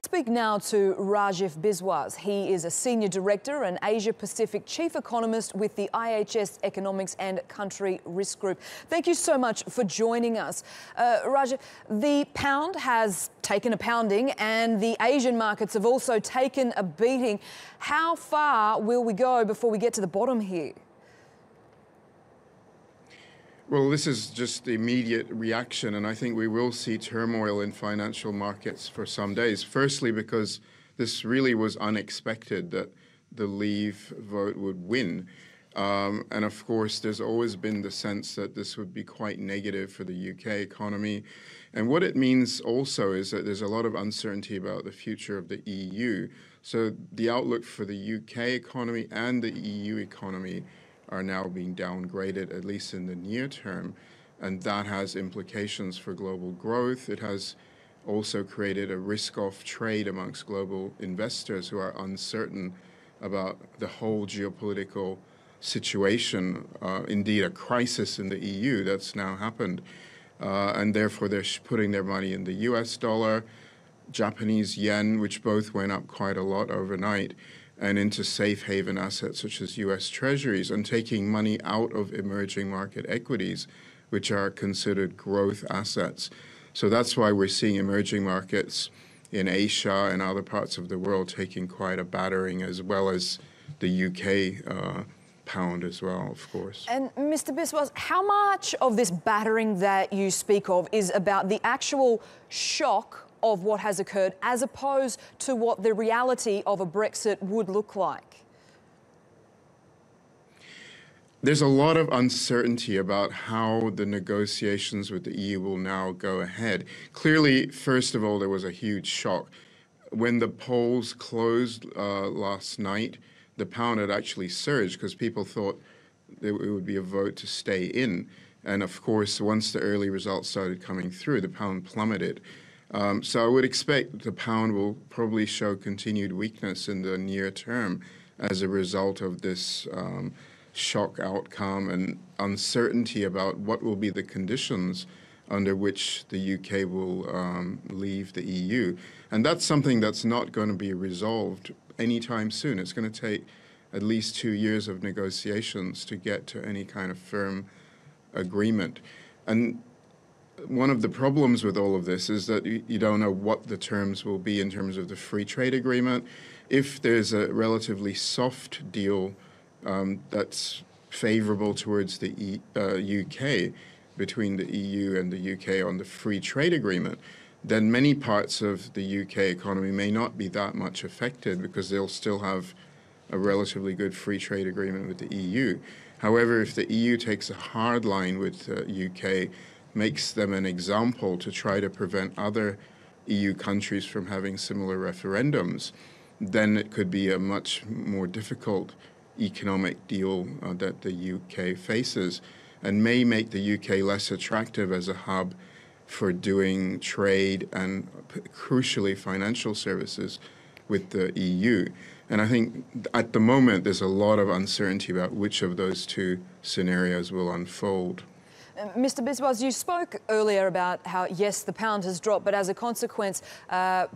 speak now to Rajiv Biswas. He is a Senior Director and Asia-Pacific Chief Economist with the IHS Economics and Country Risk Group. Thank you so much for joining us. Rajiv, the pound has taken a pounding and the Asian markets have also taken a beating. How far will we go before we get to the bottom here? Well, this is just the immediate reaction, and I think we will see turmoil in financial markets for some days. Firstly, because this really was unexpected that the Leave vote would win. And of course, there's always been the sense that this would be quite negative for the UK economy. And what it means also is that there's a lot of uncertainty about the future of the EU. So the outlook for the UK economy and the EU economy are now being downgraded, at least in the near term, and that has implications for global growth. It has also created a risk-off trade amongst global investors who are uncertain about the whole geopolitical situation, indeed a crisis in the EU that's now happened, and therefore they're putting their money in the US dollar, Japanese yen, which both went up quite a lot overnight, and into safe haven assets such as US Treasuries, and taking money out of emerging market equities, which are considered growth assets. So that's why we're seeing emerging markets in Asia and other parts of the world taking quite a battering, as well as the UK pound as well, of course. And Mr. Biswas, how much of this battering that you speak of is about the actual shock of what has occurred as opposed to what the reality of a Brexit would look like? There's a lot of uncertainty about how the negotiations with the EU will now go ahead. Clearly, first of all, there was a huge shock. When the polls closed last night, the pound had actually surged because people thought it would be a vote to stay in. And of course, once the early results started coming through, the pound plummeted. So I would expect the pound will probably show continued weakness in the near term as a result of this shock outcome and uncertainty about what will be the conditions under which the UK will leave the EU. And that's something that's not going to be resolved anytime soon. It's going to take at least 2 years of negotiations to get to any kind of firm agreement. And one of the problems with all of this is that you don't know what the terms will be in terms of the free trade agreement. If there's a relatively soft deal that's favorable towards the UK, between the EU and the UK on the free trade agreement, then many parts of the UK economy may not be that much affected because they'll still have a relatively good free trade agreement with the EU. However, if the EU takes a hard line with the UK, makes them an example to try to prevent other EU countries from having similar referendums, then it could be a much more difficult economic deal that the UK faces, and may make the UK less attractive as a hub for doing trade and crucially financial services with the EU. And I think at the moment there's a lot of uncertainty about which of those two scenarios will unfold. Mr. Biswas, you spoke earlier about how, yes, the pound has dropped, but as a consequence,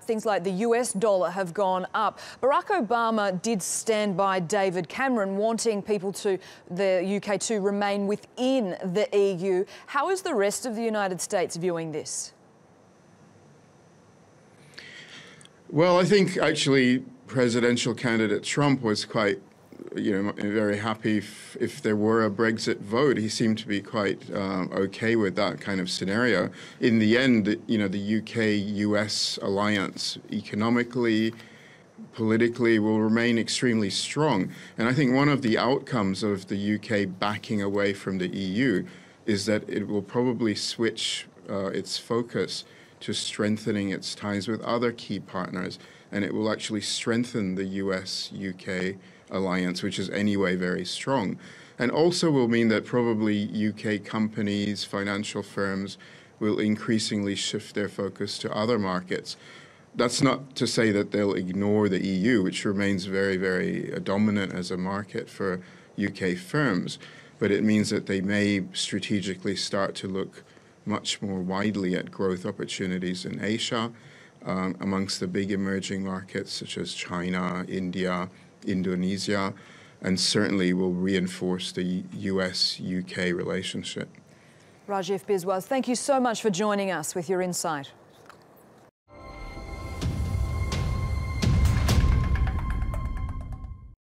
things like the US dollar have gone up. Barack Obama did stand by David Cameron, wanting the UK to remain within the EU. How is the rest of the United States viewing this? Well, I think actually presidential candidate Trump was quite very happy if there were a Brexit vote. He seemed to be quite okay with that kind of scenario. In the end, the UK-US alliance economically, politically will remain extremely strong. And I think one of the outcomes of the UK backing away from the EU is that it will probably switch its focus to strengthening its ties with other key partners, and it will actually strengthen the US-UK alliance, which is anyway very strong, and also will mean that probably UK companies, financial firms will increasingly shift their focus to other markets. That's not to say that they'll ignore the EU, which remains very, very dominant as a market for UK firms, but it means that they may strategically start to look much more widely at growth opportunities in Asia, amongst the big emerging markets such as China, India, Indonesia, and certainly will reinforce the US-UK relationship. Rajiv Biswas, thank you so much for joining us with your insight.